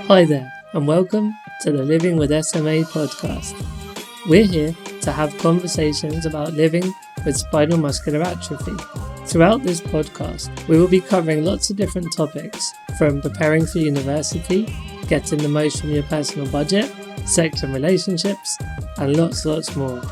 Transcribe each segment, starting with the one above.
Hi there, and welcome to the Living with SMA podcast. We're here to have conversations about living with spinal muscular atrophy. Throughout this podcast, we will be covering lots of different topics, from preparing for university, getting the most from your personal budget, sex and relationships, and lots more.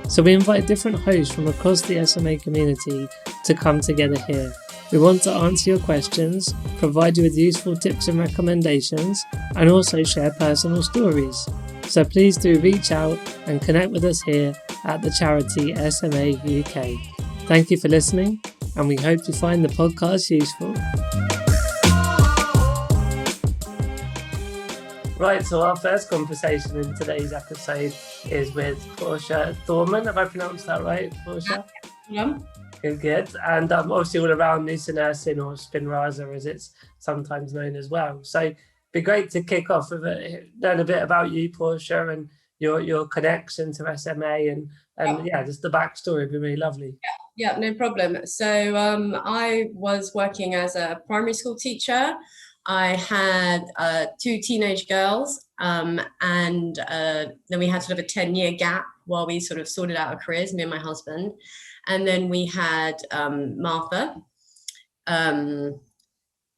So we invite different hosts from across the SMA community to come together here. We want to answer your questions, provide you with useful tips and recommendations, and also share personal stories. So please do reach out and connect with us here at the charity SMA UK. Thank you for listening, and we hope you find the podcast useful. Right, so our first conversation in today's episode is with Portia Thorman. Have I pronounced that right, Portia? Yeah. Good. And obviously all around Nusinersen, or Spinraza as it's sometimes known as well. So it'd be great to kick off with learn a bit about you, Portia, and your connection to SMA and just the backstory would be really lovely. Yeah, no problem. So I was working as a primary school teacher. I had 2 teenage girls and then we had sort of a 10-year gap while we sort of sorted out our careers, me and my husband. And then we had Martha, and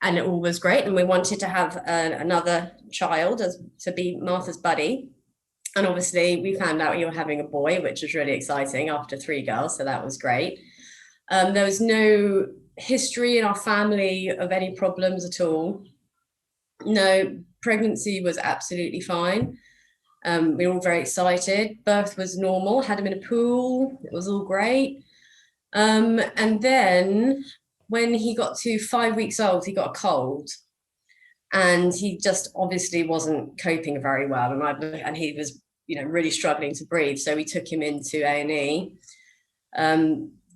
it all was great. And we wanted to have another child to be Martha's buddy. And obviously we found out you were having a boy, which was really exciting after 3 girls. So that was great. There was no history in our family of any problems at all. No, pregnancy was absolutely fine. We were all very excited. Birth was normal, had him in a pool. It was all great. And then when he got to 5 weeks old, he got a cold, and he just obviously wasn't coping very well. And he was, really struggling to breathe. So we took him into A&E.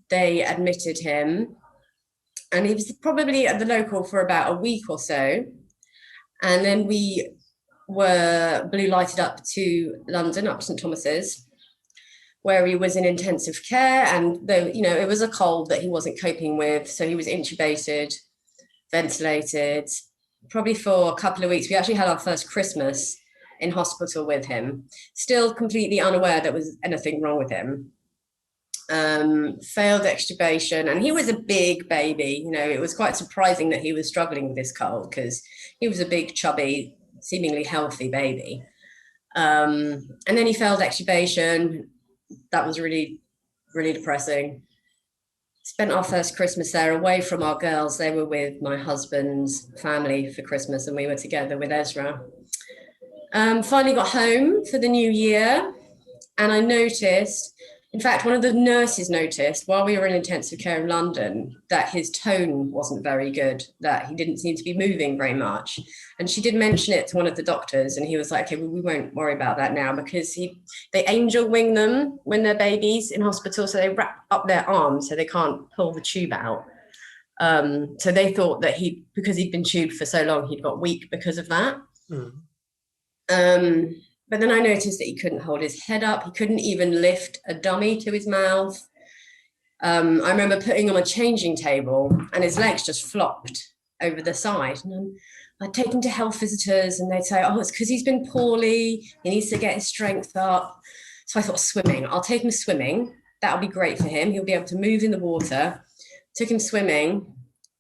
They admitted him, and he was probably at the local for about a week or so. And then we were blue lighted up to London, up to St Thomas's, where he was in intensive care. And though, it was a cold that he wasn't coping with. So he was intubated, ventilated, probably for a couple of weeks. We actually had our first Christmas in hospital with him, still completely unaware there was anything wrong with him. Failed extubation, and he was a big baby. It was quite surprising that he was struggling with this cold, because he was a big, chubby, seemingly healthy baby. And then he failed extubation. That was really, really depressing. Spent our first Christmas there away from our girls. They were with my husband's family for Christmas, and we were together with Ezra. Finally got home for the new year, and I noticed, in fact, one of the nurses noticed while we were in intensive care in London that his tone wasn't very good, that he didn't seem to be moving very much. And she did mention it to one of the doctors, and he was like, okay, well, we won't worry about that now, because they angel wing them when they're babies in hospital. So they wrap up their arms so they can't pull the tube out. So they thought that because he'd been tubed for so long, he'd got weak because of that. But then I noticed that he couldn't hold his head up. He couldn't even lift a dummy to his mouth. I remember putting him on a changing table, and his legs just flopped over the side. And I'd take him to health visitors, and they'd say, oh, it's because he's been poorly. He needs to get his strength up. So I thought, swimming. I'll take him swimming. That'll be great for him. He'll be able to move in the water. Took him swimming,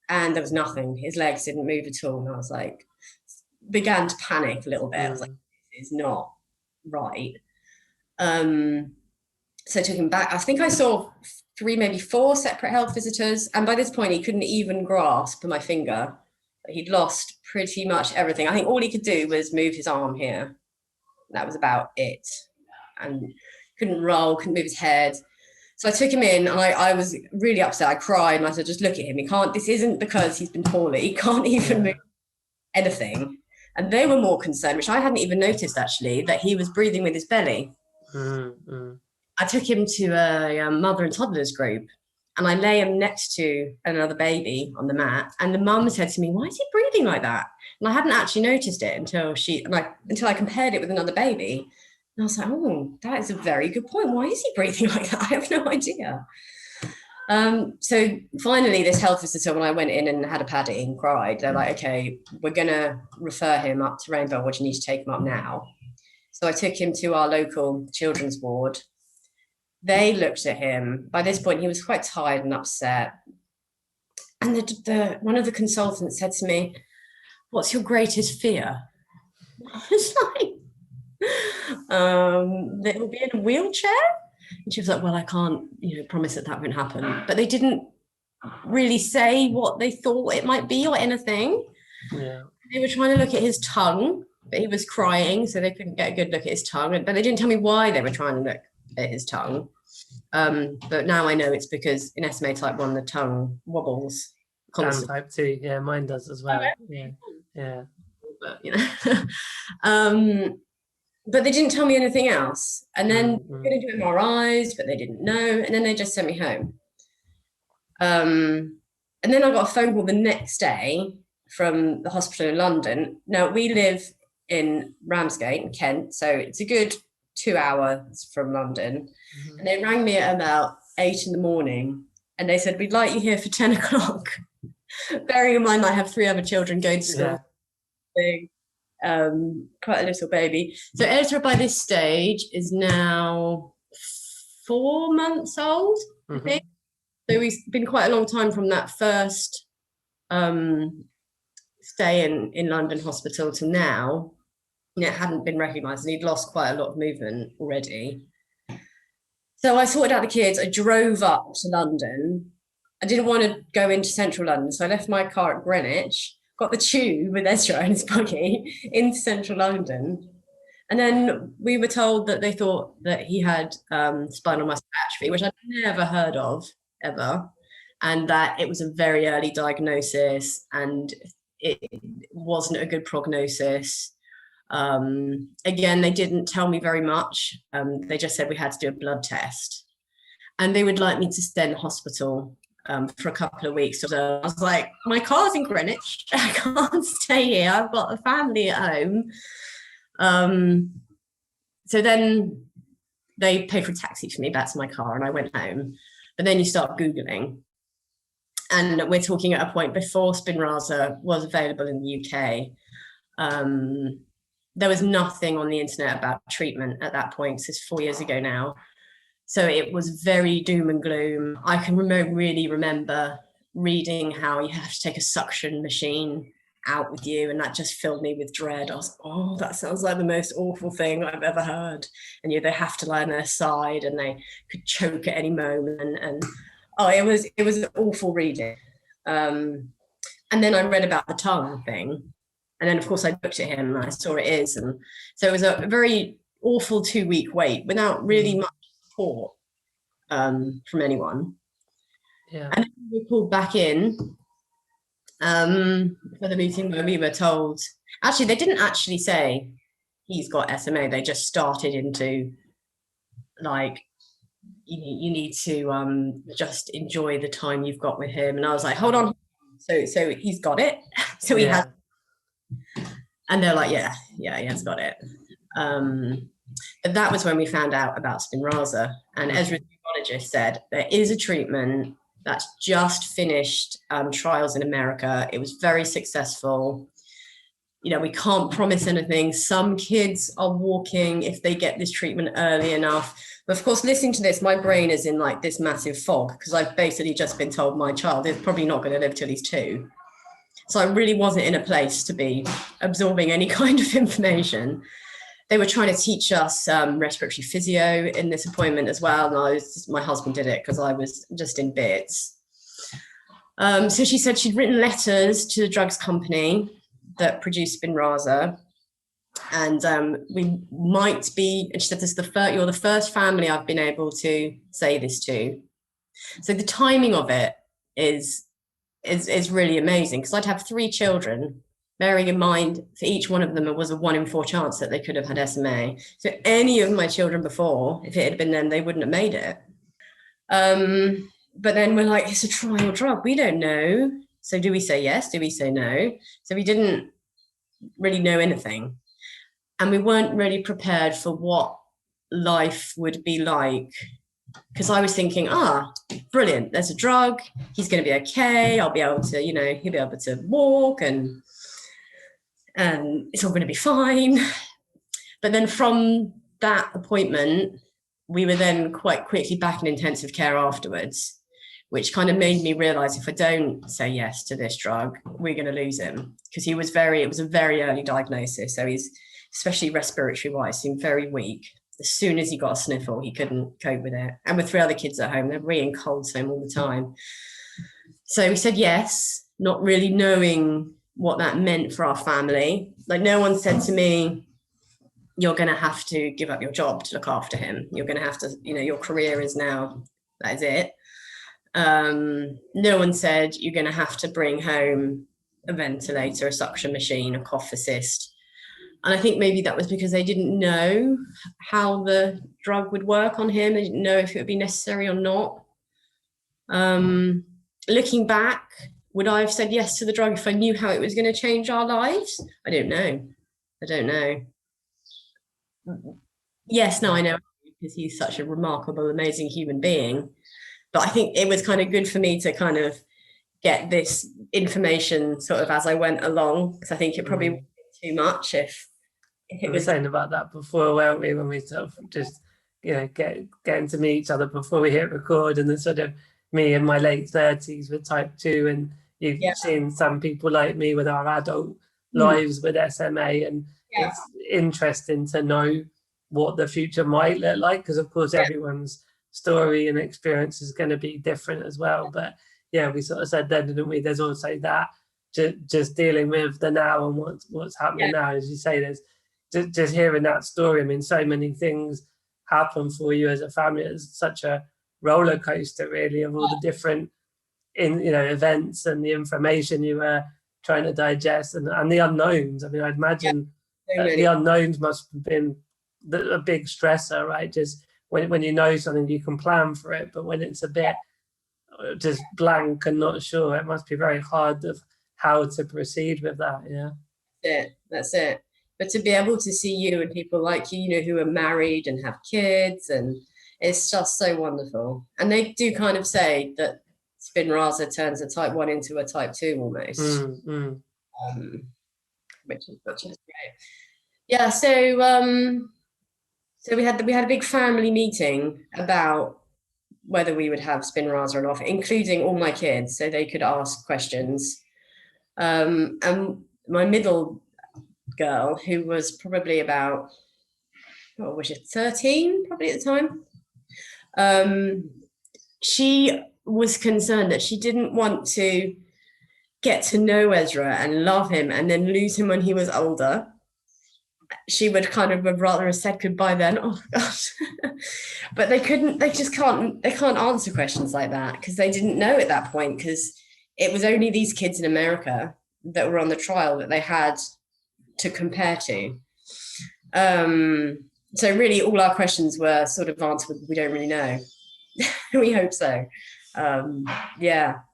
and there was nothing. His legs didn't move at all. And I was like, began to panic a little bit. I was like, this is not right. So I took him back. I think I saw 3, maybe 4 separate health visitors, and by this point he couldn't even grasp my finger. He'd lost pretty much everything. I think all he could do was move his arm here. That was about it, and couldn't roll, couldn't move his head. So I took him in, and I was really upset. I cried, and I said, just look at him. This isn't because he's been poorly. He can't even move anything. And they were more concerned, which I hadn't even noticed actually, that he was breathing with his belly. I took him to a mother and toddlers group, and I lay him next to another baby on the mat. And the mum said to me, why is he breathing like that? And I hadn't actually noticed it until I compared it with another baby. And I was like, oh, that is a very good point. Why is he breathing like that? I have no idea. So finally, this health visitor, when I went in and had a paddy and cried, they're like, okay, we're going to refer him up to Rainbow. What do you need to take him up now? So I took him to our local children's ward. They looked at him. By this point, he was quite tired and upset. And one of the consultants said to me, "What's your greatest fear?" I was like, that he'll be in a wheelchair. And she was like, "Well, I can't, promise that won't happen." But they didn't really say what they thought it might be or anything. Yeah. They were trying to look at his tongue, but he was crying, so they couldn't get a good look at his tongue. But they didn't tell me why they were trying to look at his tongue. But now I know it's because in SMA Type 1, the tongue wobbles constantly. Type 2, yeah, mine does as well. Yeah. But, but they didn't tell me anything else. And then we were going to do MRIs, but they didn't know. And then they just sent me home. And then I got a phone call the next day from the hospital in London. Now, we live in Ramsgate in Kent, so it's a good 2 hours from London. And they rang me at about 8 a.m. and they said, "We'd like you here for 10 o'clock. Bearing in mind I have 3 other children going to school. Yeah. Quite a little baby. So Ezra by this stage is now 4 months old, I think. So we've been quite a long time from that first stay in London hospital to now. It hadn't been recognised, and he'd lost quite a lot of movement already. So I sorted out the kids. I drove up to London. I didn't want to go into central London, so I left my car at Greenwich, got the tube with Ezra and his buggy into central London. And then we were told that they thought that he had spinal muscular atrophy, which I'd never heard of ever, and that it was a very early diagnosis and it wasn't a good prognosis. Again, they didn't tell me very much. They just said we had to do a blood test, and they would like me to stay in the hospital for a couple of weeks. So I was like, my car's in Greenwich. I can't stay here. I've got a family at home. So then they paid for a taxi for me back to my car, and I went home. But then you start Googling, and we're talking at a point before Spinraza was available in the UK. There was nothing on the internet about treatment at that point. This is 4 years ago now. So it was very doom and gloom. I can really remember reading how you have to take a suction machine out with you, and that just filled me with dread. I was, oh, that sounds like the most awful thing I've ever heard. And they have to lie on their side, and they could choke at any moment. And it was awful reading. And then I read about the tongue thing. And then, of course, I looked at him and I saw it is. And so it was a very awful 2-week wait without really much support from anyone. Yeah. And then we were pulled back in for the meeting where we were told, actually, they didn't actually say he's got SMA. They just started into like, you need to just enjoy the time you've got with him. And I was like, hold on. So he's got it. So he has. And they're like, yeah, he has got it. But that was when we found out about Spinraza. And Ezra's neurologist said there is a treatment that's just finished trials in America. It was very successful. We can't promise anything. Some kids are walking if they get this treatment early enough. But of course, listening to this, my brain is in like this massive fog, because I've basically just been told my child is probably not going to live till he's 2. So I really wasn't in a place to be absorbing any kind of information. They were trying to teach us respiratory physio in this appointment as well. And my husband did it because I was just in bits. So she said she'd written letters to the drugs company that produced Spinraza. And we might be, and she said, you're the first family I've been able to say this to. So the timing of it is really amazing, because I'd have 3 children, bearing in mind for each one of them it was a 1 in 4 chance that they could have had SMA. So any of my children before, if it had been them, they wouldn't have made it. But then we're like, it's a trial drug, we don't know. So do we say yes? Do we say no? So we didn't really know anything. And we weren't really prepared for what life would be like because I was thinking, brilliant, there's a drug, he's going to be okay, I'll be able to, he'll be able to walk, and it's all going to be fine. But then from that appointment, we were then quite quickly back in intensive care afterwards, which kind of made me realize if I don't say yes to this drug, we're going to lose him, because it was a very early diagnosis. So he's, especially respiratory wise, seemed very weak. As soon as he got a sniffle, he couldn't cope with it. And with 3 other kids at home, they're really cold to him all the time. So we said yes, not really knowing what that meant for our family. Like, no one said to me, you're going to have to give up your job to look after him. You're going to have to, your career is now, that is it. No one said you're going to have to bring home a ventilator, a suction machine, a cough assist. And I think maybe that was because they didn't know how the drug would work on him. They didn't know if it would be necessary or not. Looking back, would I have said yes to the drug if I knew how it was going to change our lives? I don't know. Yes, no, I know, because he's such a remarkable, amazing human being. But I think it was kind of good for me to kind of get this information sort of as I went along, because I think it probably would be too much if it was saying about that before, weren't we, when we sort of just getting to meet each other before we hit record, and the sort of me in my late 30s with type 2, and you've seen some people like me with our adult lives with SMA, and it's interesting to know what the future might look like, because of course everyone's story and experience is going to be different as well. But we sort of said then, didn't we, there's also that just dealing with the now and what's happening now. As you say, there's just hearing that story. I mean, so many things happen for you as a family. It's such a roller coaster, really, of all the different events and the information you were trying to digest, and the unknowns. I mean, I'd imagine the unknowns must have been a big stressor, right? Just when you know something, you can plan for it, but when it's a bit just blank and not sure, it must be very hard of how to proceed with that. That's it. But to be able to see you and people like you, who are married and have kids, and it's just so wonderful. And they do kind of say that Spinraza turns a type 1 into a type 2 almost, which is great. Yeah, so we had a big family meeting about whether we would have Spinraza or not, including all my kids, so they could ask questions. And my middle girl, who was probably about, 13 probably at the time, she was concerned that she didn't want to get to know Ezra and love him and then lose him when he was older. She would kind of have rather have said goodbye then. Oh gosh. But they can't answer questions like that, because they didn't know at that point, because it was only these kids in America that were on the trial that they had to compare to. So really all our questions were sort of answered with, we don't really know. We hope so. There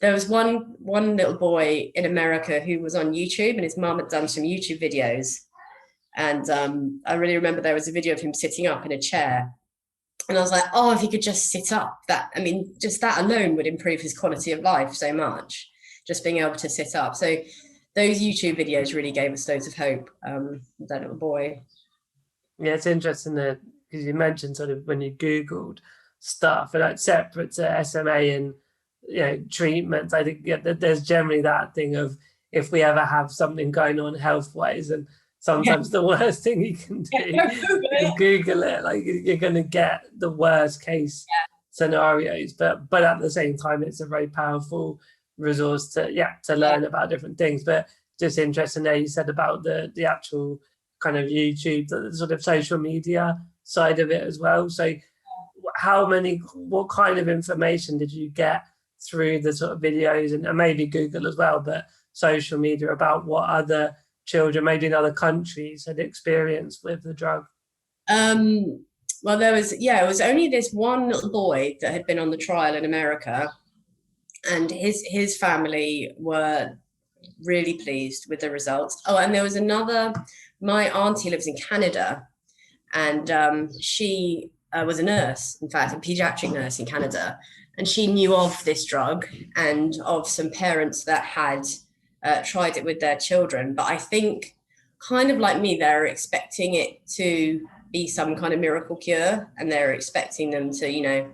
was one little boy in America who was on YouTube, and his mum had done some YouTube videos. And I really remember there was a video of him sitting up in a chair. And I was like, if he could just sit up, just that alone would improve his quality of life so much, just being able to sit up. So those YouTube videos really gave us loads of hope, that little boy. Yeah, it's interesting that, because you mentioned sort of when you Googled stuff, and like separate to SMA and treatments, I think that there's generally that thing of, if we ever have something going on health-wise, and sometimes the worst thing you can do is Google it. Like, you're going to get the worst case scenarios, but at the same time, it's a very powerful resource to learn about different things. But just interesting there, you said about the actual kind of YouTube, the sort of social media side of it as well. So what kind of information did you get through the sort of videos, and maybe Google as well, but social media, about what other children, maybe in other countries, had experienced with the drug? Well, it was only this one little boy that had been on the trial in America, and his family were really pleased with the results. And there was my auntie lives in Canada, and she was a nurse, in fact, a pediatric nurse in Canada. And she knew of this drug and of some parents that had tried it with their children. But I think, kind of like me, they're expecting it to be some kind of miracle cure, and they're expecting them to, you know,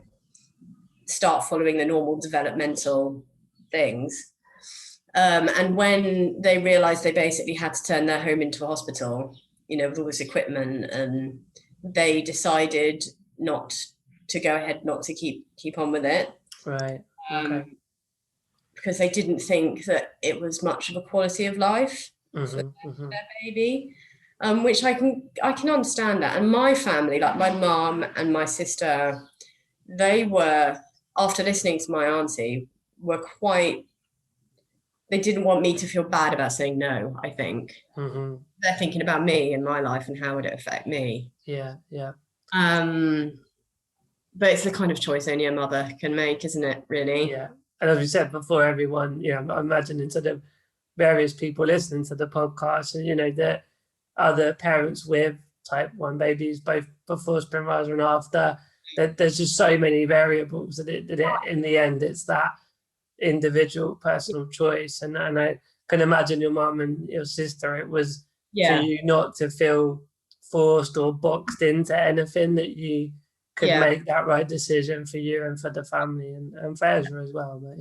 start following the normal developmental things. And when they realized they basically had to turn their home into a hospital, you know, with all this equipment, and they decided not to go ahead, not to keep on with it. Right. Okay. Because they didn't think that it was much of a quality of life for their baby, which I can understand that. And my family, like my mom and my sister, they were, after listening to my auntie, they didn't want me to feel bad about saying no, I think. They're thinking about me and my life and how would it affect me. Yeah. But it's the kind of choice only a mother can make, isn't it, really? Yeah. And as we said before, everyone, you know, I'm imagining sort of various people listening to the podcast, and, you know, that other parents with type 1 babies, both before Spinraza and after, that there's just so many variables that in the end, it's that individual personal choice. And I can imagine your mum and your sister, it was for you not to feel forced or boxed into anything, that you could make that right decision for you and for the family, and for Ezra as well. But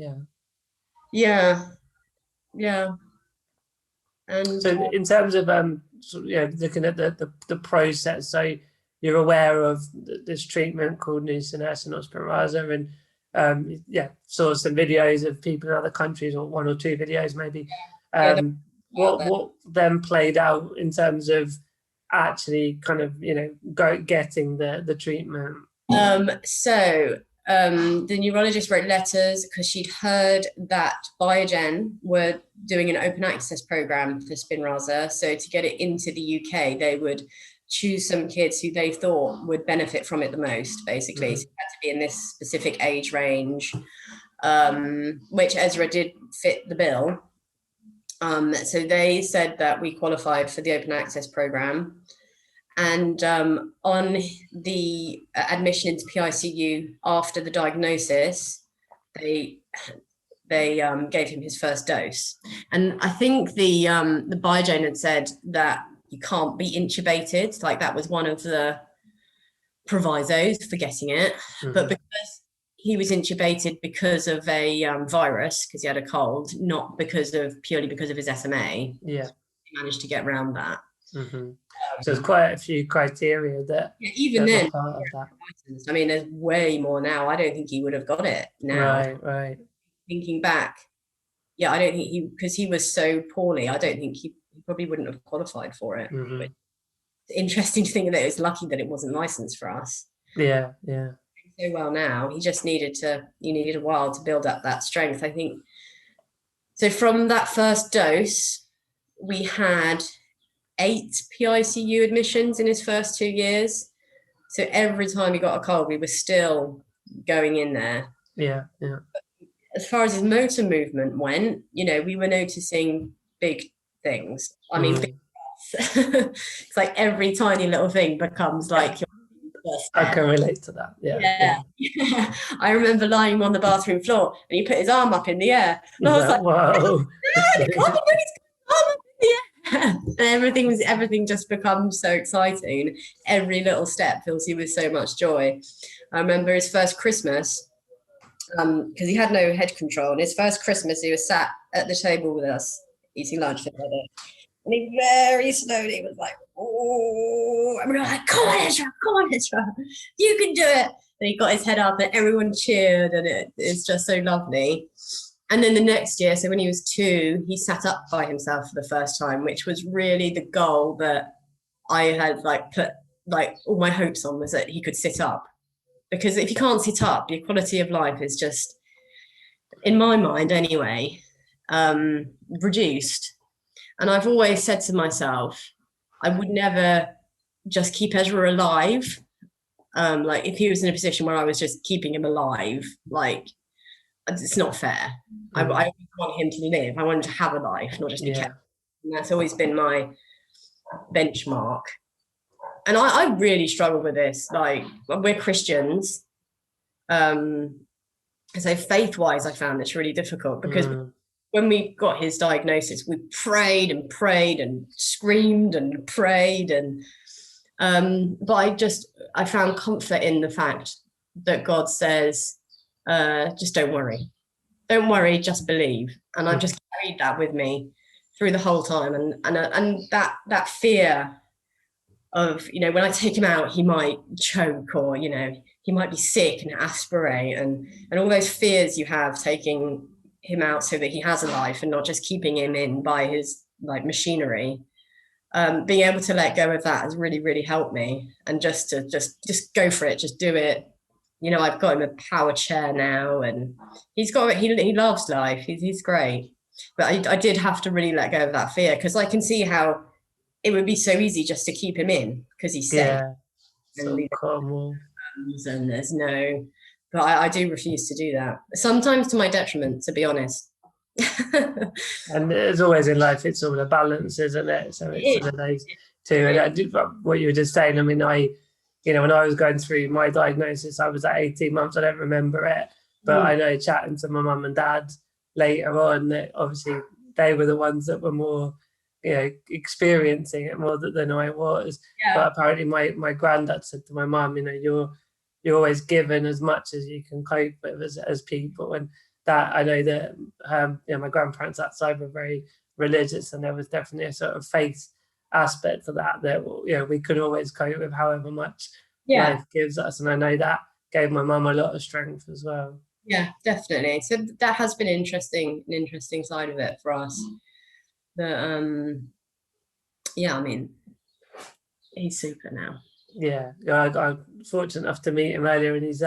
and so in terms of looking at the process, so you're aware of this treatment called Nusinersen or Spinraza, and saw some videos of people in other countries, or one or two videos maybe. What then played out in terms of actually kind of, you know, getting the treatment? So the neurologist wrote letters because she'd heard that Biogen were doing an open access program for Spinraza. So to get it into the UK, they would choose some kids who they thought would benefit from it the most, basically. So it had to be in this specific age range, which Ezra did fit the bill. So they said that we qualified for the open access program. And on the admission into PICU after the diagnosis, they gave him his first dose. And I think the Biogen had said that you can't be intubated. Like, that was one of the provisos for getting it. But because he was intubated because of a virus, because he had a cold, not purely because of his SMA. Yeah, he managed to get around that. So there's quite a few criteria that even then, part of that. I mean, there's way more now. I don't think he would have got it now. Right. Thinking back, I don't think because he was so poorly, I don't think he probably wouldn't have qualified for it. But it's interesting to think that it's lucky that it wasn't licensed for us. Yeah. So well now, he just needed a while to build up that strength, I think. So from that first dose, we had 8 PICU admissions in his first 2 years. So every time he got a cold, we were still going in there. Yeah. But as far as his motor movement went, you know, we were noticing big things. I mean, big it's like every tiny little thing becomes like your first step. I can relate to that. Yeah. I remember lying on the bathroom floor and he put his arm up in the air. And I was like, whoa. No, you can't put his arm up in the air. And everything just becomes so exciting. Every little step fills you with so much joy. I remember his first Christmas, because he had no head control. And his first Christmas, he was sat at the table with us eating lunch together. And he very slowly was like, oh, and we were like, come on, Ezra, you can do it. And he got his head up and everyone cheered, and it's just so lovely. And then the next year, so when he was 2, he sat up by himself for the first time, which was really the goal that I had put all my hopes on, was that he could sit up. Because if you can't sit up, your quality of life is just, in my mind anyway, reduced. And I've always said to myself, I would never just keep Ezra alive. If he was in a position where I was just keeping him alive, it's not fair. I want him to live. I want him to have a life, not just be kept. And that's always been my benchmark. and I really struggle with this. Like, we're Christians. So faith-wise, I found this really difficult because when we got his diagnosis, we prayed and screamed and prayed, and but I found comfort in the fact that God says, just don't worry, just believe. And I've just carried that with me through the whole time, and that fear of, when I take him out, he might choke, or he might be sick and aspirate, and all those fears you have taking him out so that he has a life and not just keeping him in by his machinery. Being able to let go of that has really, really helped me, and just go for it, just do it. I've got him a power chair now, and he loves life. He's great, but I did have to really let go of that fear, because I can see how it would be so easy just to keep him in because he's safe. Yeah, so calm. And there's no, but I do refuse to do that, sometimes to my detriment, to be honest. And as always in life, it's all a balance, isn't it? So it's sort of those two. And I do, what you were just saying, I mean, when I was going through my diagnosis, I was at 18 months. I don't remember it, but I know chatting to my mum and dad later on that obviously they were the ones that were more, experiencing it more than I was. Yeah. But apparently my granddad said to my mum, you're always given as much as you can cope with as people. And that, I know that my grandparents that side were very religious, and there was definitely a sort of faith aspect to that we could always cope with however much life gives us. And I know that gave my mum a lot of strength as well. Yeah, definitely. So that has been an interesting side of it for us. But I mean, he's super now. Yeah, I'm fortunate enough to meet him earlier, and he's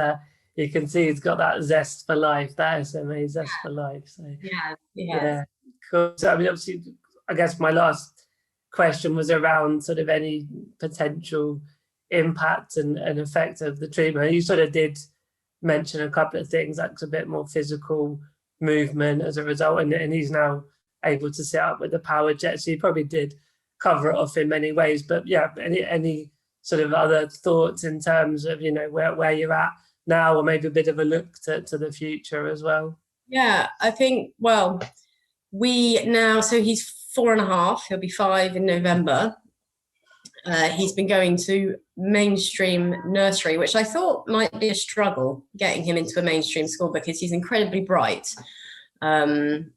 you can see he's got that zest for life, that SMA zest for life. So yeah, cool. So I mean, obviously, I guess my last question was around sort of any potential impact and effect of the treatment. You sort of did mention a couple of things, like a bit more physical movement as a result, and he's now able to sit up with the power jet, so you probably did cover it off in many ways. But any sort of other thoughts in terms of where you're at now, or maybe a bit of a look to the future as well? Yeah, I think, well, so he's 4.5, he'll be 5 in November. He's been going to mainstream nursery, which I thought might be a struggle getting him into a mainstream school, because he's incredibly bright. And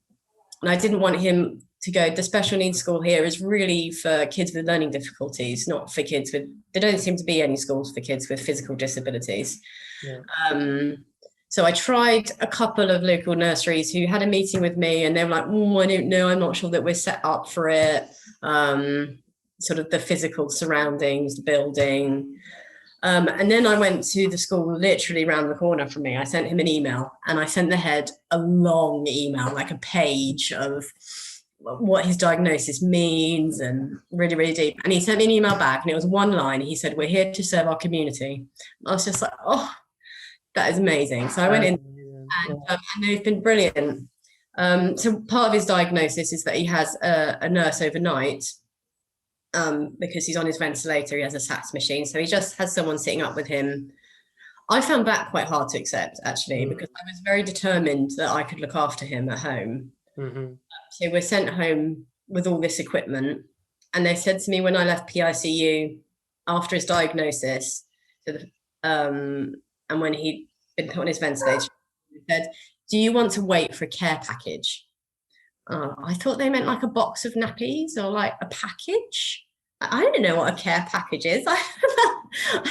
I didn't want him to go. The special needs school here is really for kids with learning difficulties, not for kids with, there don't seem to be any schools for kids with physical disabilities. Yeah. So I tried a couple of local nurseries who had a meeting with me, and they were like, I don't know, I'm not sure that we're set up for it. Sort of the physical surroundings, the building. And then I went to the school literally around the corner from me. I sent him an email, and I sent the head a long email, like a page of what his diagnosis means, and really, really deep. And he sent me an email back, and it was one line. He said, "We're here to serve our community." I was just like, oh, that is amazing. So I went in, and they've been brilliant. So part of his diagnosis is that he has a nurse overnight. Because he's on his ventilator, he has a SATS machine, so he just has someone sitting up with him. I found that quite hard to accept, actually, because I was very determined that I could look after him at home. So we're sent home with all this equipment, and they said to me when I left PICU after his diagnosis, and when he'd been put on his ventilator, they said, "Do you want to wait for a care package?" I thought they meant like a box of nappies or like a package. I don't know what a care package is. I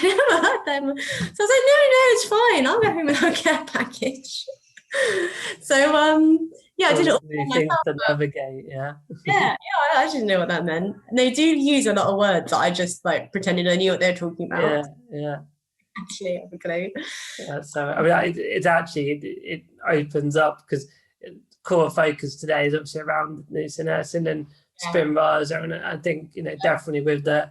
never heard them. So I was like, no, it's fine. I'll go home with a care package. So I did it all myself. To navigate, yeah, I didn't know what that meant. And they do use a lot of words that I just like pretended I knew what they were talking about. Yeah. Actually, I have a clue. Yeah, so I mean, it's actually it opens up, because core focus today is obviously around Nusinersen and Spinraza, and I think definitely with the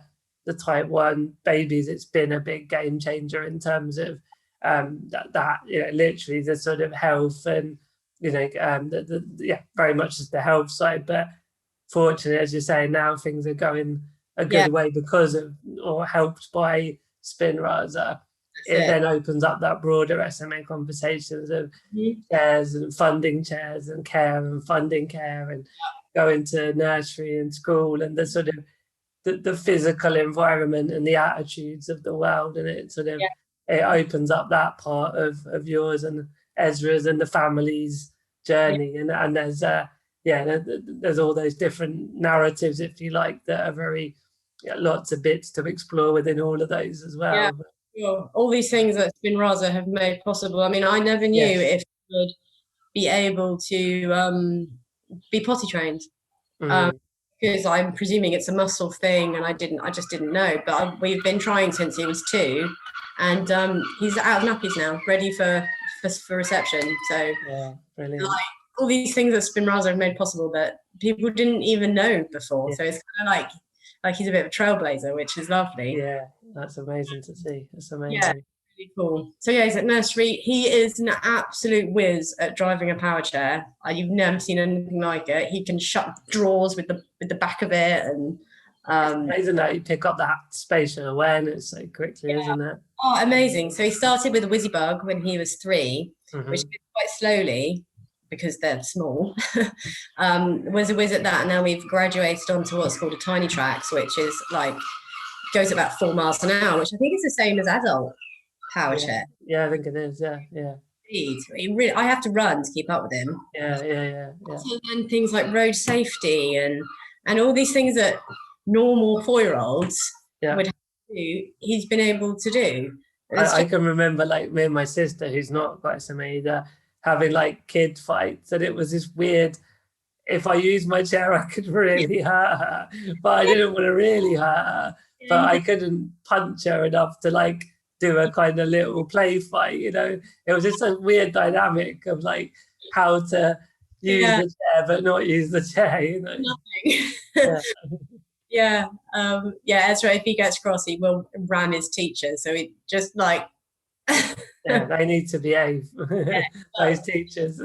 type 1 babies, it's been a big game changer in terms of that literally the sort of health and very much just the health side. But fortunately, as you're saying, now things are going a good way because of, or helped by Spinrasa. It then opens up that broader SMA conversations of chairs and funding chairs and care and funding care and going to nursery and school and the sort of the physical environment and the attitudes of the world, and it sort of it opens up that part of yours and Ezra's and the family's journey, and there's there's all those different narratives, if you like, that are very lots of bits to explore within all of those as well. Yeah. Sure. All these things that Spinrasa have made possible. I mean, I never knew if I would be able to be potty trained. Because I'm presuming it's a muscle thing, and I just didn't know. But we've been trying since he was 2, and he's out of nappies now, ready for reception. So brilliant. Like, all these things that Spinrasa have made possible that people didn't even know before. So it's kind of like he's a bit of a trailblazer, which is lovely. Yeah, that's amazing to see. It's amazing. Yeah, really cool. So he's at nursery. He is an absolute whiz at driving a power chair. You've never seen anything like it. He can shut drawers with the back of it, and it's amazing that you pick up that spatial awareness so quickly, isn't it? Oh, amazing. So he started with a whizzy bug when he was 3, which did quite slowly because they're small. Was a whiz at that, and now we've graduated onto what's called a tiny tracks, which is like goes about 4 miles an hour, which I think is the same as adult power chair. Yeah, I think it is. Yeah. I have to run to keep up with him. Yeah. So then things like road safety and all these things that normal 4-year-olds would have to do, he's been able to do. I can remember, like, me and my sister, who's not got SMA either, having like kid fights, and it was this weird, if I used my chair I could really hurt her, but I didn't want to really hurt her, but I couldn't punch her enough to like do a kind of little play fight, you know. It was just a weird dynamic of like how to use the chair but not use the chair, you know. Nothing. Ezra, if he gets cross, he will ram his teacher, so he just like they need to behave. Those teachers.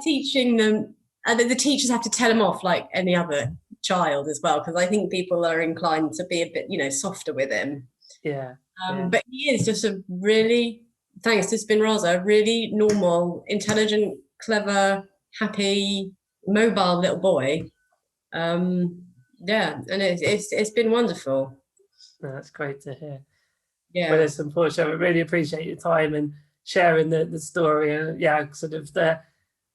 Teaching them, and the teachers have to tell them off like any other child as well, because I think people are inclined to be a bit, softer with him. But he is just a really, thanks to Spinrasa, really normal, intelligent, clever, happy, mobile little boy. And it's been wonderful. That's great to hear. Yeah. Well, listen, Portia, I really appreciate your time and sharing the story, and sort of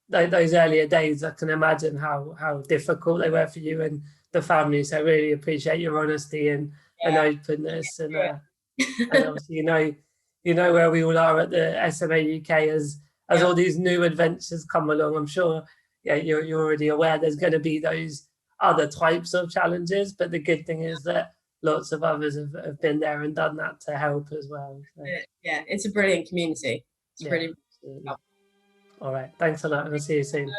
those earlier days. I can imagine how difficult they were for you and the family. So I really appreciate your honesty and openness, and obviously you know where we all are at the SMA UK as all these new adventures come along. I'm sure you're already aware there's going to be those other types of challenges, but the good thing is that lots of others have been there and done that to help as well. So. Yeah, it's a brilliant community. It's brilliant. All right, thanks a lot, and I'll see you soon.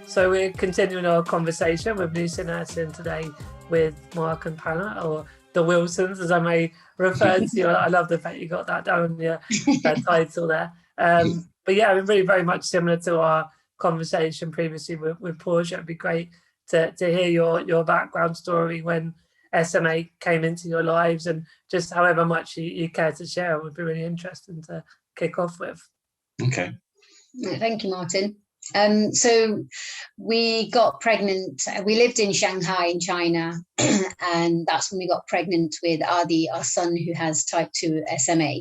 So we're continuing our conversation with Nusinersen today with Mark and Panna, or the Wilsons, as I may refer to you. I love the fact you got that down, that title there. But yeah, really very much similar to our conversation previously with Portia. It'd be great to hear your background story when SMA came into your lives, and just however much you care to share. It would be really interesting to kick off with. Okay. Thank you, Martyn. So we got pregnant. We lived in Shanghai in China, and that's when we got pregnant with Adi, our son, who has type 2 SMA.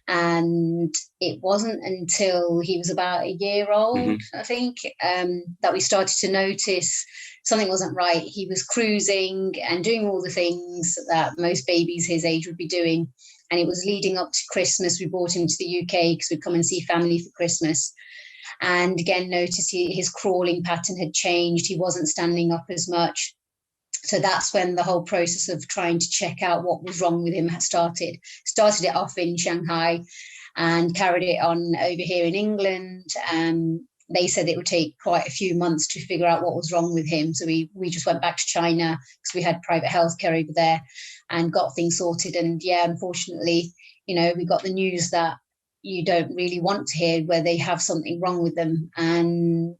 And it wasn't until he was about a year old, I think, that we started to notice something wasn't right. He was cruising and doing all the things that most babies his age would be doing. And it was leading up to Christmas. We brought him to the UK because we'd come and see family for Christmas. And again, noticed his crawling pattern had changed. He wasn't standing up as much. So that's when the whole process of trying to check out what was wrong with him had started. Started it off in Shanghai and carried it on over here in England. They said it would take quite a few months to figure out what was wrong with him. So we just went back to China because we had private healthcare over there and got things sorted. And unfortunately, we got the news that you don't really want to hear, where they have something wrong with them. And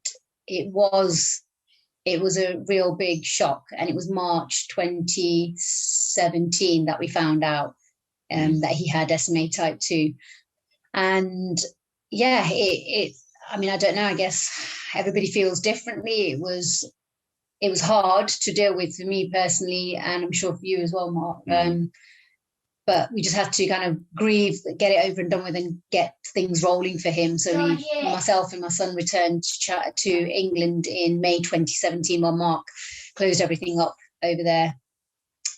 it was it was a real big shock. And it was March 2017 that we found out that he had SMA type 2. And yeah, I mean, I don't know, I guess everybody feels differently. It was hard to deal with for me personally, and I'm sure for you as well, Mark. But we just had to kind of grieve, get it over and done with, and get things rolling for him. So myself and my son returned to England in May 2017 while Mark closed everything up over there.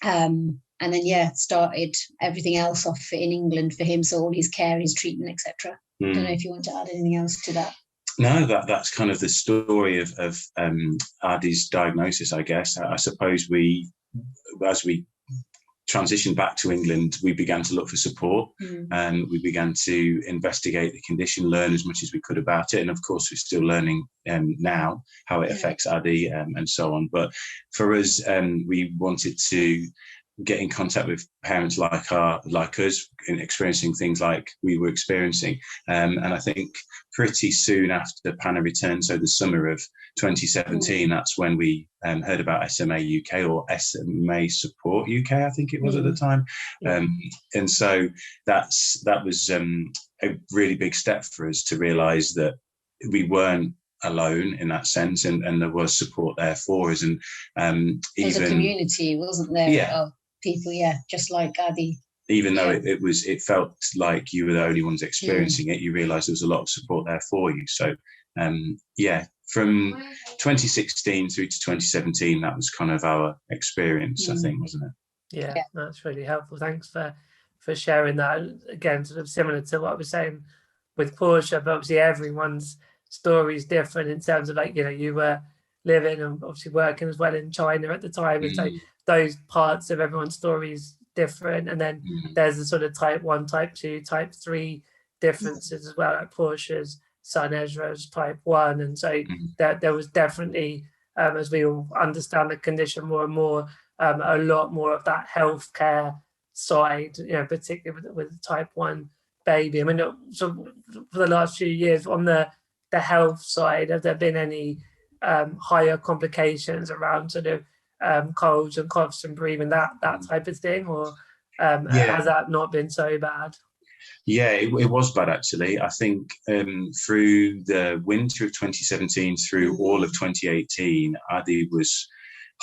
And then, started everything else off in England for him. So all his care, his treatment, etc. I don't know if you want to add anything else to that. No, that's kind of the story of Adi's diagnosis, I guess. I suppose as we transitioned back to England, we began to look for support, and we began to investigate the condition, learn as much as we could about it. And of course, we're still learning now how it affects Adi and so on. But for us, we wanted to get in contact with parents like us in experiencing things like we were experiencing. And I think pretty soon after Panna returned, so the summer of 2017, that's when we heard about SMA UK, or SMA Support UK, I think it was at the time. And so that was a really big step for us to realise that we weren't alone in that sense, and there was support there for us. And there was a community, wasn't there? Yeah. Of people, just like Adi. Even though it felt like you were the only ones experiencing it, you realised there was a lot of support there for you. So from 2016 through to 2017, that was kind of our experience, I think, wasn't it? Yeah, that's really helpful. Thanks for sharing that. Again, sort of similar to what I was saying with Portia, but obviously everyone's story is different in terms of, like, you were living and obviously working as well in China at the time. And so those parts of everyone's story is different. And then there's the sort of type 1, type 2, type 3 differences as well, like Portia's son Ezra's type 1. And so there was definitely, as we all understand the condition more and more, a lot more of that healthcare side, particularly with the type 1 baby. I mean, so for the last few years on the health side, have there been any higher complications around sort of colds and coughs and breathing, that type of thing, or has that not been so bad? Yeah, it was bad, actually. I think through the winter of 2017 through all of 2018, Adi was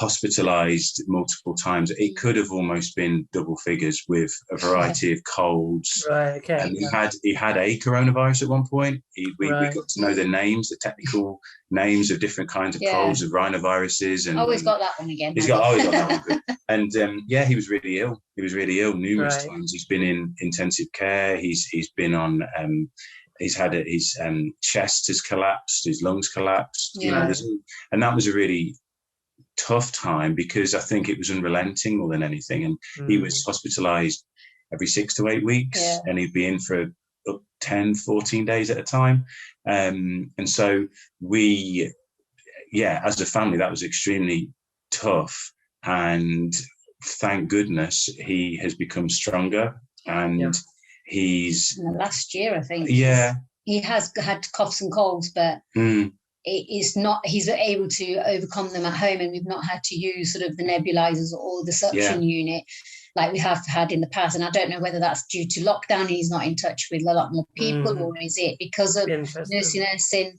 hospitalised multiple times. It could have almost been double figures with a variety of colds. Right, okay. And he had a coronavirus at one point. We got to know the names, the technical names of different kinds of colds, of rhinoviruses. And he's got that one again. He's got that one. And he was really ill. He was really ill numerous times. He's been in intensive care. He's been on. He's had his chest has collapsed. His lungs collapsed. And that was a really tough time, because I think it was unrelenting more than anything. And he was hospitalized every 6 to 8 weeks, and he'd be in for 10, 14 days at a time. And so we, as a family, that was extremely tough. And thank goodness he has become stronger. And he's... last year, I think. Yeah. He has had coughs and colds, but... he's able to overcome them at home, and we've not had to use sort of the nebulizers or the suction unit like we have had in the past. And I don't know whether that's due to lockdown and he's not in touch with a lot more people, or is it because of Nusinersen?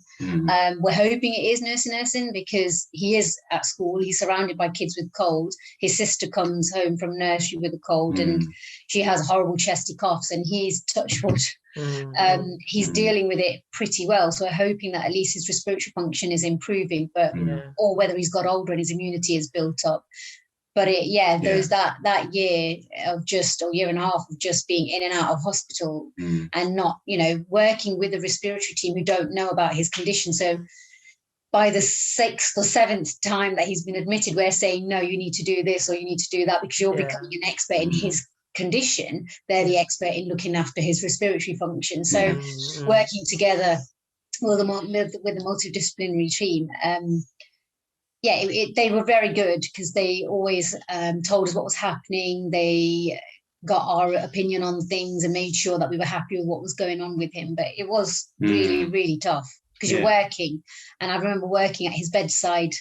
We're hoping it is Nusinersen, because he is at school, he's surrounded by kids with colds. His sister comes home from nursery with a cold, and she has horrible chesty coughs, and he's, touch wood, he's dealing with it pretty well. So we're hoping that at least his respiratory function is improving, but or whether he's got older and his immunity is built up. But there's that year of just, or year and a half of just being in and out of hospital and not, working with the respiratory team who don't know about his condition. So by the 6th or 7th time that he's been admitted, we're saying, no, you need to do this or you need to do that, because you're becoming an expert in his condition. They're the expert in looking after his respiratory function. So working together with the multidisciplinary team, they were very good, because they always told us what was happening. They got our opinion on things and made sure that we were happy with what was going on with him. But it was really, really tough, because you're working. And I remember working at his bedside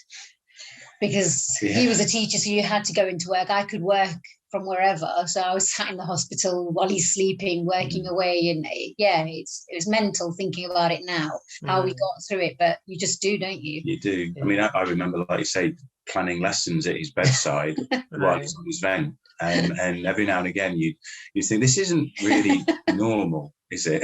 because he was a teacher, so you had to go into work. I could work from wherever, so I was sat in the hospital while he's sleeping, working away, and it was mental thinking about it now, how we got through it, but you just do, don't you? You do. I mean, I remember, like you say, planning lessons at his bedside while he's on his vent, and every now and again you think, this isn't really normal, is it?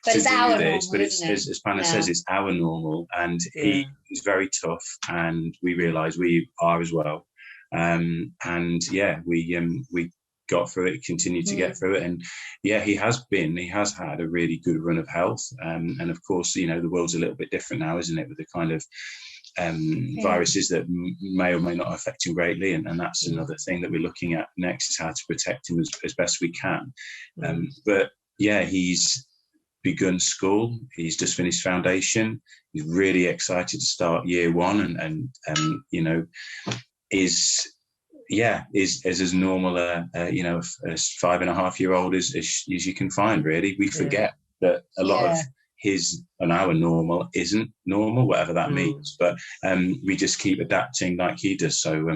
But it's our normal, but it's, as Panna says, it's our normal, and he is very tough, and we realise we are as well. We got through it, continued to get through it, and he has had a really good run of health, and of course, the world's a little bit different now, isn't it, with the kind of viruses that may or may not affect him greatly, and that's another thing that we're looking at next, is how to protect him as best we can. But he's begun school, he's just finished foundation, he's really excited to start year one, and is as normal as 5.5-year-old as you can find, really. We forget that a lot of his and our normal isn't normal, whatever that means, but we just keep adapting like he does. So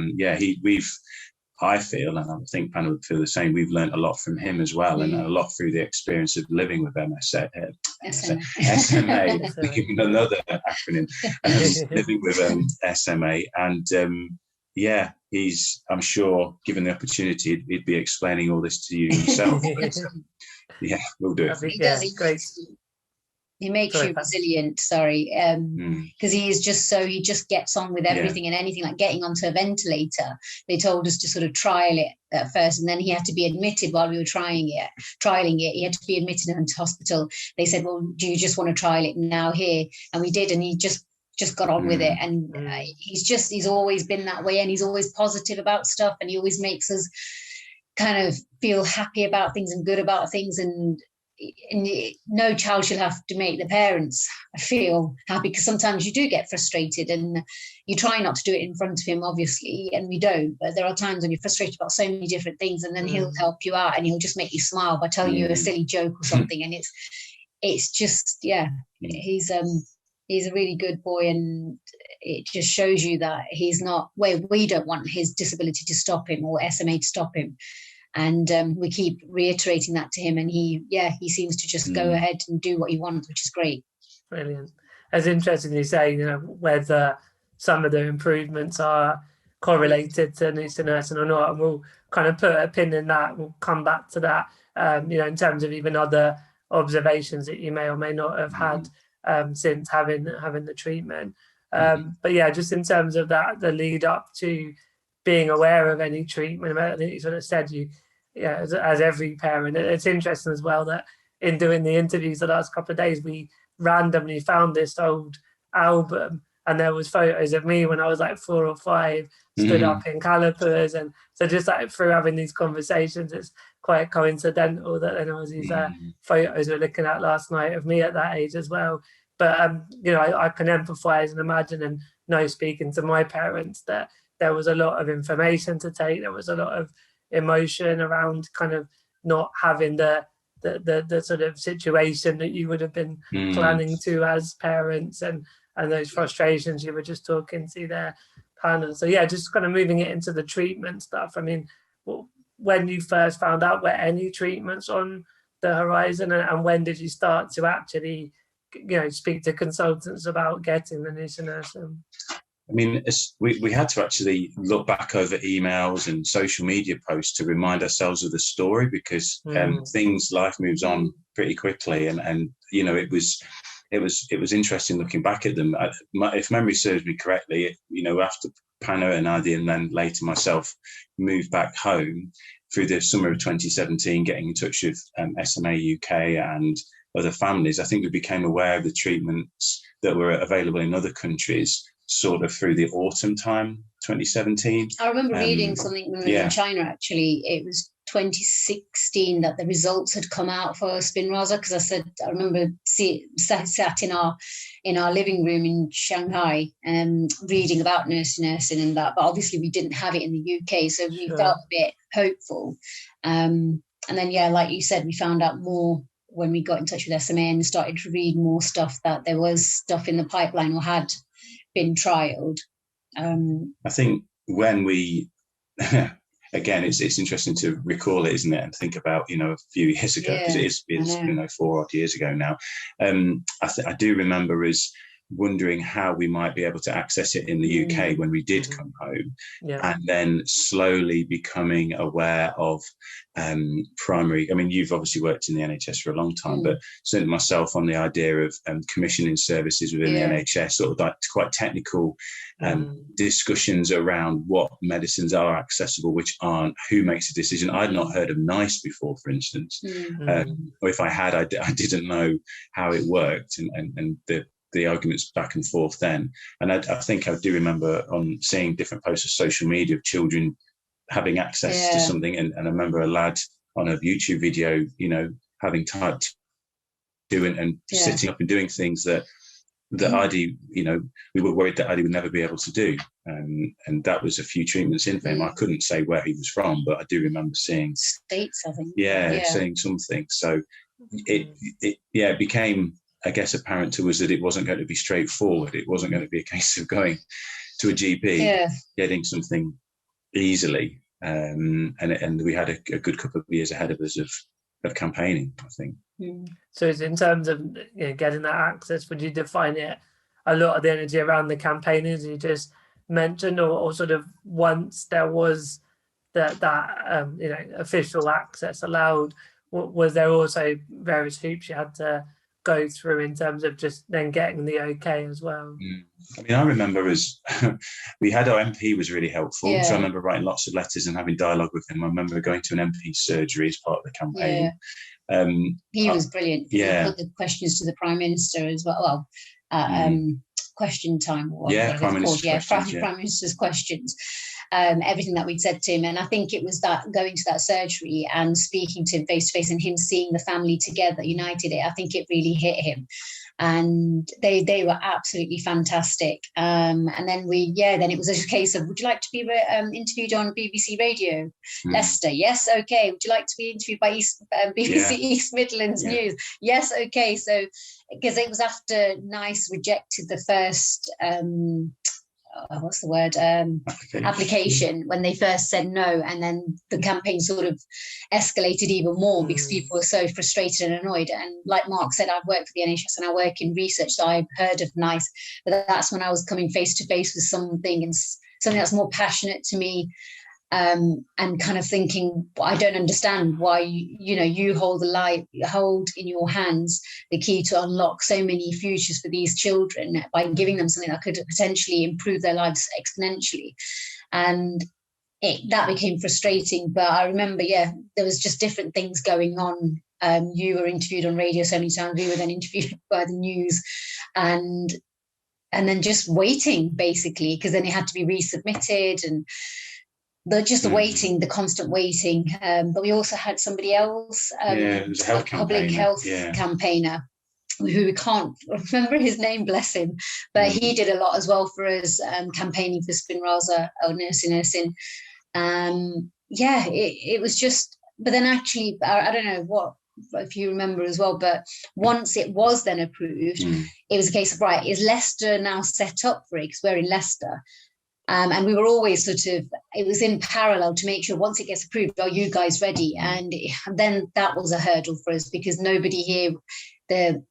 I feel, and I think Panna would feel the same, we've learned a lot from him as well, and a lot through the experience of living with SMA, another acronym, living with SMA, and I'm sure, given the opportunity, he'd be explaining all this to you himself. We'll do it. He great. He makes you resilient, because he just gets on with everything and anything, like getting onto a ventilator. They told us to sort of trial it at first, and then he had to be admitted while we were trialing it. He had to be admitted into hospital. They said, well, do you just want to trial it now here? And we did, and he just got on with it. And he's always been that way, and he's always positive about stuff, and he always makes us kind of feel happy about things and good about things, and no child should have to make the parents feel happy, because sometimes you do get frustrated, and you try not to do it in front of him, obviously, and we don't, but there are times when you're frustrated about so many different things, and then he'll help you out, and he'll just make you smile by telling you a silly joke or something. And it's just he's a really good boy, and it just shows you that he's not where we don't want his disability to stop him, or SMA to stop him. And we keep reiterating that to him, and he seems to just go ahead and do what he wants, which is great. Brilliant. As interesting you say, whether some of the improvements are correlated to Nusinersen or not, and we'll kind of put a pin in that. We'll come back to that, in terms of even other observations that you may or may not have had since having the treatment. But just in terms of that, the lead up to being aware of any treatment, I think you sort of said as every parent, it's interesting as well that in doing the interviews the last couple of days, we randomly found this old album, and there was photos of me when I was like 4 or 5, stood up in calipers, and so just like through having these conversations, it's quite coincidental that there was these photos we were looking at last night of me at that age as well. But I can empathise and imagine, and know, speaking to my parents, that there was a lot of information to take. There was a lot of emotion around kind of not having the sort of situation that you would have been planning to as parents, and those frustrations you were just talking to there, Panna. So just kind of moving it into the treatment stuff. I mean, when you first found out, were any treatments on the horizon, and when did you start to actually, speak to consultants about getting the Nusinersen? I mean, we had to actually look back over emails and social media posts to remind ourselves of the story, because life moves on pretty quickly, and it was interesting looking back at them. If memory serves me correctly, after Panna and Adi, and then later myself, moved back home through the summer of 2017, getting in touch with SMA UK and other families, I think we became aware of the treatments that were available in other countries sort of through the autumn time, 2017. I remember reading something in China, actually. It was 2016 that the results had come out for Spinraza, because I remember sat in our living room in Shanghai and reading about Nusinersen and that, but obviously we didn't have it in the UK, so we felt a bit hopeful. And then, like you said, we found out more when we got in touch with SMA and started to read more stuff, that there was stuff in the pipeline or had been trialed. I think when we, again, it's interesting to recall it, isn't it? And think about, a few years ago, because it is 4 odd years ago now. I do remember us wondering how we might be able to access it in the UK when we did come home, and then slowly becoming aware of primary. I mean, you've obviously worked in the NHS for a long time, but certainly myself on the idea of commissioning services within the NHS, sort of like quite technical discussions around what medicines are accessible, which aren't, who makes a decision. I'd not heard of NICE before, for instance, or if I had, I didn't know how it worked, and the arguments back and forth then. And I think I do remember on seeing different posts of social media of children having access to something. And I remember a lad on a YouTube video, having type 2 and sitting up and doing things that Adi, we were worried that Adi would never be able to do. And that was a few treatments in for him. I couldn't say where he was from, but I do remember seeing States, I think. Seeing something. So it became, I guess, apparent to us that it wasn't going to be straightforward. It wasn't going to be a case of going to a GP, getting something easily. And we had a good couple of years ahead of us of campaigning, I think. So it's in terms of getting that access, would you define it a lot of the energy around the campaigning, as you just mentioned, or sort of once there was that official access allowed, was there also various hoops you had to go through in terms of just then getting the okay as well? I mean, I remember we had our MP was really helpful. So I remember writing lots of letters and having dialogue with him. I remember going to an MP surgery as part of the campaign. He was brilliant. He put the questions to the Prime Minister as well. Question time. Prime Minister's questions. Everything that we'd said to him. And I think it was that going to that surgery and speaking to him face to face and him seeing the family together, united it. I think it really hit him. And they were absolutely fantastic. And then then it was a case of, would you like to be interviewed on BBC Radio, Leicester? Yes, okay. Would you like to be interviewed by BBC East Midlands News? Yes, okay. So, because it was after NICE rejected the first application when they first said no, and then the campaign sort of escalated even more because people were so frustrated and annoyed. And like Mark said, I've worked for the NHS and I work in research, so I've heard of NICE, but that's when I was coming face to face with something that's more passionate to me, and kind of thinking, I don't understand why you hold in your hands the key to unlock so many futures for these children by giving them something that could potentially improve their lives exponentially. And that became frustrating. But I remember, there was just different things going on. You were interviewed on radio so many times. We were then interviewed by the news, and then just waiting basically, because then it had to be resubmitted and. The constant waiting. But we also had somebody else, it was a public health campaigner, who we can't remember his name, bless him, but he did a lot as well for us, campaigning for Spinraza or Nusinersen. It was just, but then actually, I don't know what, if you remember as well, but once it was then approved, it was a case of, right, is Leicester now set up for it? Because we're in Leicester. And we were always it was in parallel to make sure once it gets approved, are you guys ready? And then that was a hurdle for us because nobody here, the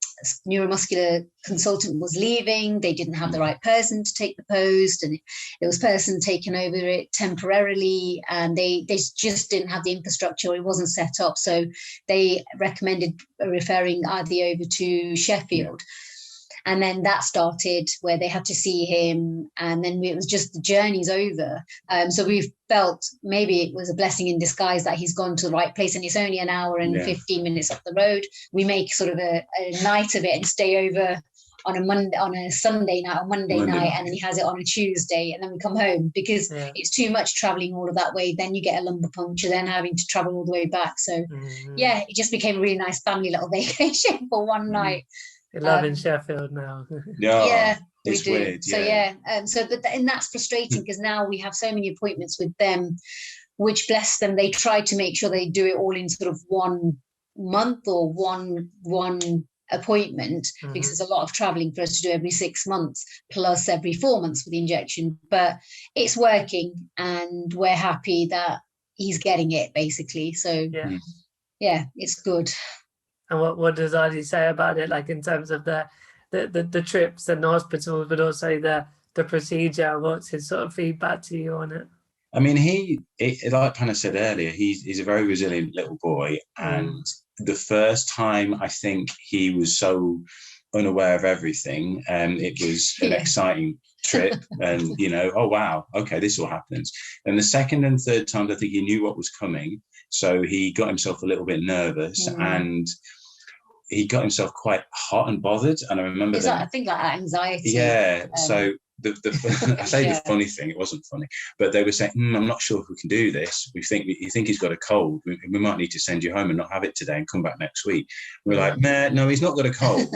neuromuscular consultant was leaving. They didn't have the right person to take the post, and there was a person taking over it temporarily, and they just didn't have the infrastructure. It wasn't set up. So they recommended referring Adi over to Sheffield. And then that started where they had to see him, and then it was just the journey's over. So we felt maybe it was a blessing in disguise that he's gone to the right place, and it's only an hour and 15 minutes up the road. We make sort of a night of it and stay over on a Sunday night, Monday night, and then he has it on a Tuesday, and then we come home because it's too much traveling all of that way. Then you get a lumbar puncture, then having to travel all the way back. So it just became a really nice family little vacation for one night. You love in Sheffield now. We do. Weird, and that's frustrating because now we have so many appointments with them, which, bless them, they try to make sure they do it all in sort of 1 month or one appointment, because there's a lot of traveling for us to do every 6 months plus every 4 months for the injection, but it's working and we're happy that he's getting it, basically. So yeah, it's good. And what does Adi say about it, like in terms of the trips and the hospitals, but also the procedure? What's his sort of feedback to you on it? I mean, like Panna said earlier, he's a very resilient little boy. And the first time I think he was so unaware of everything, it was an exciting trip. And, oh, wow, okay, this all happens. And the second and third times, I think he knew what was coming. So he got himself a little bit nervous and he got himself quite hot and bothered. And I remember I think like anxiety. Yeah. So I say the funny thing, it wasn't funny, but they were saying, I'm not sure if we can do this. You think he's got a cold. We might need to send you home and not have it today and come back next week. We're like, no, he's not got a cold.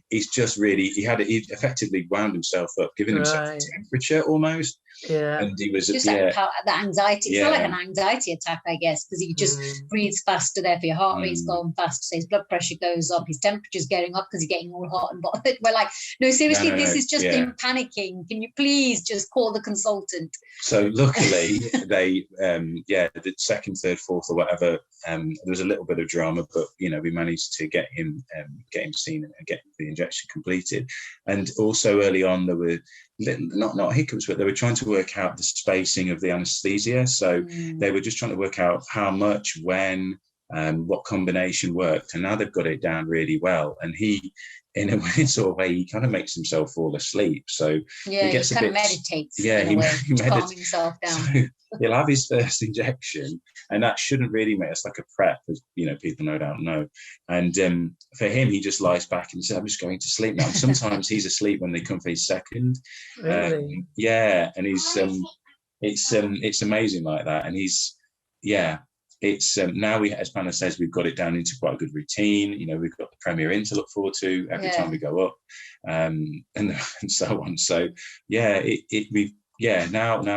He's just really, he effectively wound himself up, giving himself a temperature almost. Yeah. And he was just the anxiety. It's not like an anxiety attack, I guess, because he just breathes faster, therefore your heart rate's going faster, so his blood pressure goes up, his temperature's getting up because he's getting all hot and bothered. We're like, no, seriously, this is just him panicking. Can you please just call the consultant? So luckily they the second, third, fourth or whatever, there was a little bit of drama, but we managed to get him seen and get the injection completed. And also early on there were not hiccups, but they were trying to work out the spacing of the anesthesia. So they were just trying to work out how much, when, what combination worked. And now they've got it down really well. And he, in a weird sort of way, he kind of makes himself fall asleep. So he gets kind of meditates. Yeah, he meditates. Calm himself down. So he'll have his first injection, and that shouldn't really make us like a prep, as people no doubt know. And for him, he just lies back and he says, "I'm just going to sleep now." And sometimes he's asleep when they come for his second. Really? And he's it's amazing like that. And he's it's now as Panna says, we've got it down into quite a good routine. We've got the Premier Inn to look forward to every time we go up, and so on. So now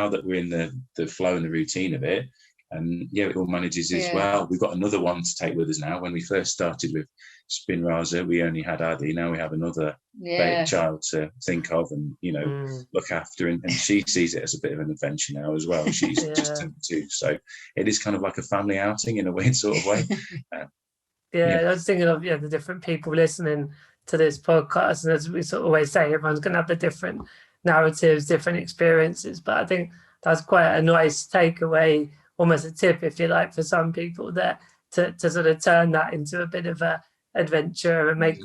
that we're in the flow and the routine of it, it all manages as well. We've got another one to take with us now. When we first started with Spinraza, we only had Adi. Now we have another child to think of and look after, and she sees it as a bit of an adventure now as well. She's just turned 2, so it is kind of like a family outing in a weird sort of way. I was thinking of the different people listening to this podcast, and as we sort of always say, everyone's going to have the different narratives, different experiences, but I think that's quite a nice takeaway, almost a tip if you like, for some people there to sort of turn that into a bit of a adventure and make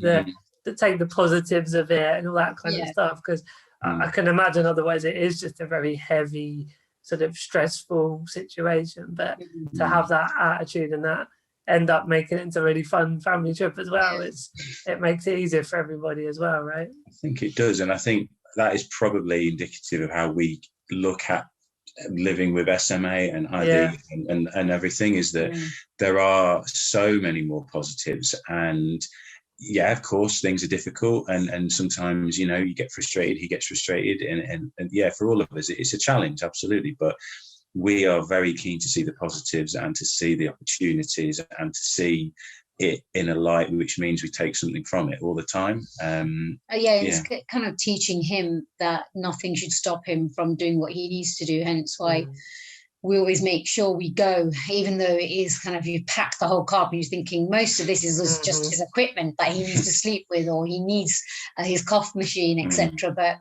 take the positives of it and all that kind of stuff, because I can imagine otherwise it is just a very heavy sort of stressful situation, but to have that attitude and that end up making it into a really fun family trip as well, it makes it easier for everybody as well, right? I think it does, and I think that is probably indicative of how we look at living with SMA and ID and everything, is that there are so many more positives. And of course things are difficult, and sometimes you get frustrated, he gets frustrated, and for all of us it's a challenge, absolutely, but we are very keen to see the positives and to see the opportunities and to see it in a light, which means we take something from it all the time. It's kind of teaching him that nothing should stop him from doing what he needs to do, hence why we always make sure we go, even though it is kind of, you pack the whole car and you're thinking most of this is just his equipment that he needs to sleep with, or he needs his cough machine, etc. But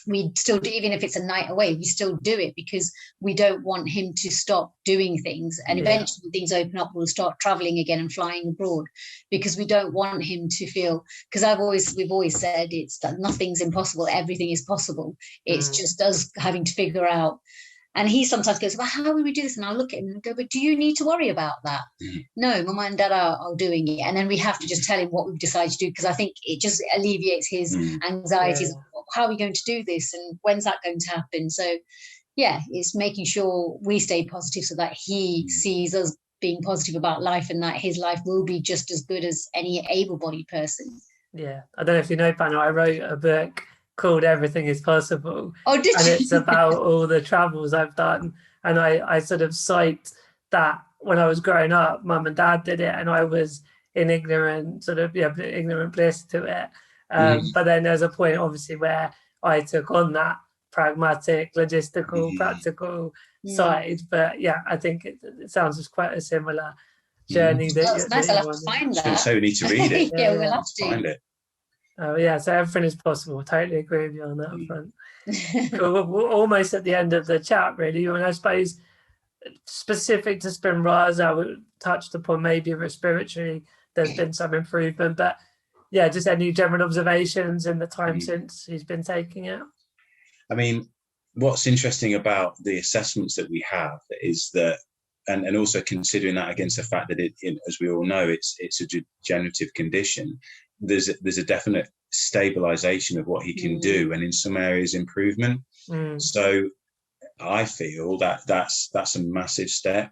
we still do, even if it's a night away, we still do it because we don't want him to stop doing things. And eventually when things open up, we'll start traveling again and flying abroad, because we don't want him to feel, because we've always said it's that nothing's impossible, everything is possible. It's just us having to figure out. And he sometimes goes, well, how will we do this? And I'll look at him and go, but do you need to worry about that? No, Mama and Dad are doing it. And then we have to just tell him what we've decided to do, because I think it just alleviates his anxieties. How are we going to do this? And when's that going to happen? So, it's making sure we stay positive so that he sees us being positive about life, and that his life will be just as good as any able-bodied person. Yeah. I don't know if you know, Panna, I wrote a book called Everything is Possible. Oh, did and you? It's about all the travels I've done, and I sort of cite that when I was growing up, Mum and Dad did it, and I was in ignorant bliss to it. But then there's a point, obviously, where I took on that pragmatic, logistical, practical side. But yeah, I think it sounds just quite a similar journey. That's nice. I'll have to find that. So we need to read it. Yeah, we'll have to find it. Oh yeah, so everything is possible. Totally agree with you on that front. Cool. We're almost at the end of the chat, really. And I suppose specific to Spinraza, we touched upon maybe respiratory. There's been some improvement, but yeah, just any general observations in the time since he's been taking it. I mean, what's interesting about the assessments that we have is that, and also considering that against the fact that it, as we all know, it's a degenerative condition. There's a definite stabilization of what he can do, and in some areas improvement. So I feel that that's a massive step.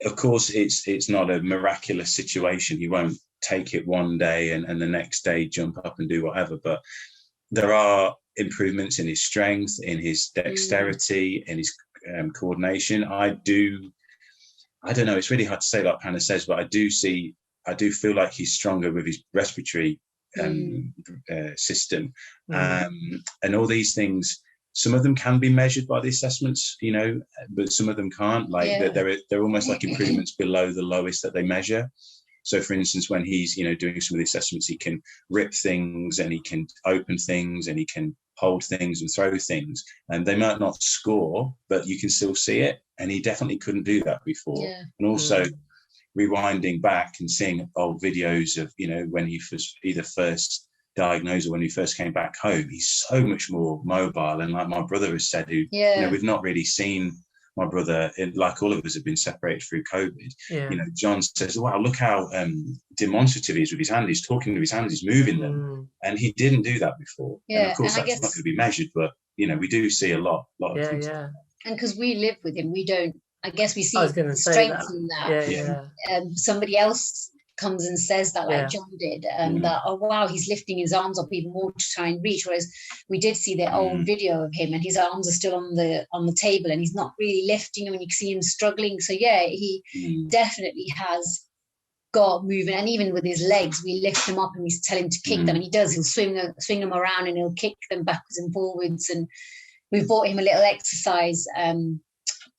Of course, it's not a miraculous situation. He won't take it one day and the next day jump up and do whatever. But there are improvements in his strength, in his dexterity, in his coordination. I don't know. It's really hard to say, like Panna says, but I do feel like he's stronger with his respiratory system, and all these things. Some of them can be measured by the assessments, but some of them can't. Like they're almost like improvements below the lowest that they measure. So, for instance, when he's doing some of the assessments, he can rip things and he can open things and he can hold things and throw things, and they might not score, but you can still see it. And he definitely couldn't do that before. And also rewinding back and seeing old videos of when he was either first diagnosed or when he first came back home, he's so much more mobile. And like my brother has said, we've not really seen my brother, like all of us have been separated through COVID. John says, wow, look how demonstrative he is with his hand. He's talking with his hands, he's moving them, and he didn't do that before. And of course, that's not going to be measured, but we do see a lot of things. And because we live with him, we don't, I guess we see the strength in that. Somebody else comes and says that, like John did, and that, oh wow, he's lifting his arms up even more to try and reach, whereas we did see the old video of him and his arms are still on the table and he's not really lifting them, and you can see him struggling. So he definitely has got moving, and even with his legs, we lift him up and we tell him to kick them, and he does. He'll swing them around and he'll kick them backwards and forwards. And we bought him a little exercise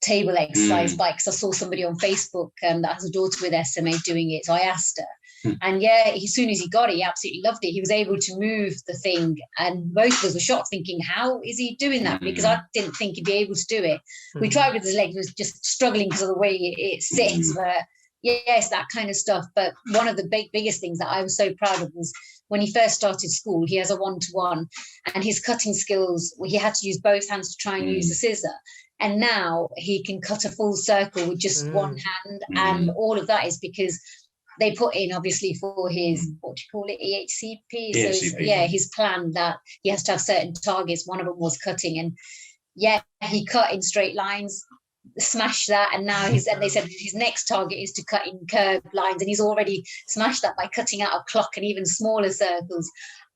table exercise bike, because I saw somebody on Facebook that has a daughter with SMA doing it, so I asked her, and as soon as he got it, he absolutely loved it. He was able to move the thing, and both of us were shocked, thinking, how is he doing that? Because I didn't think he'd be able to do it. We tried with his leg, he was just struggling because of the way it sits, but it's that kind of stuff. But one of the biggest things that I was so proud of was when he first started school, he has a 1-to-1, and his cutting skills, he had to use both hands to try and use the scissor. And now he can cut a full circle with just one hand. And all of that is because they put in, obviously, for his, what do you call it, EHCP? So his plan that he has to have certain targets. One of them was cutting. And he cut in straight lines, smashed that. And now and they said his next target is to cut in curved lines. And he's already smashed that by cutting out a clock and even smaller circles.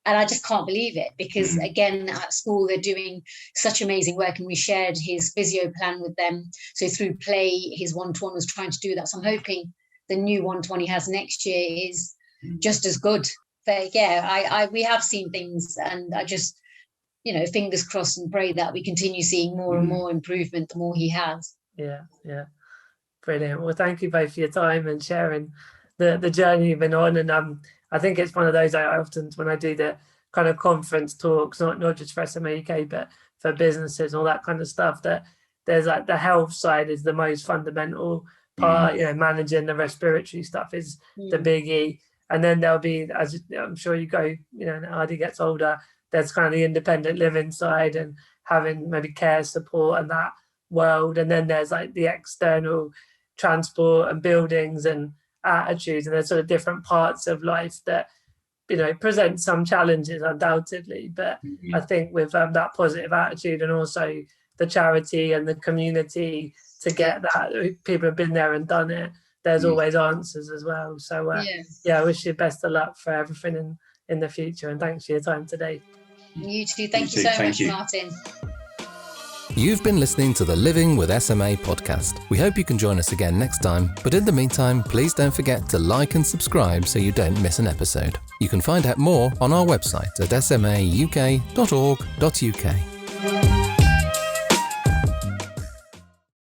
And I just can't believe it, because again, at school, they're doing such amazing work, and we shared his physio plan with them. So through play, his 1-to-1 was trying to do that. So I'm hoping the new 1-to-1 he has next year is just as good. But we have seen things, and I just, fingers crossed and pray that we continue seeing more and more improvement the more he has. Yeah. Brilliant. Well, thank you both for your time and sharing the journey you've been on. And I think it's one of those, I often, when I do the kind of conference talks, not just for SMA UK, but for businesses and all that kind of stuff, that there's like the health side is the most fundamental part, managing the respiratory stuff is the biggie. And then there'll be, as I'm sure you go, Adi gets older, there's kind of the independent living side and having maybe care support and that world. And then there's like the external transport and buildings and attitudes, and there's sort of different parts of life that present some challenges undoubtedly, but I think with that positive attitude and also the charity and the community to get that, people have been there and done it, there's always answers as well. So I wish you best of luck for everything in the future, and thanks for your time today. You too. Thank you so much, Martyn. You've been listening to the Living with SMA podcast. We hope you can join us again next time, but in the meantime, please don't forget to like and subscribe so you don't miss an episode. You can find out more on our website at smauk.org.uk.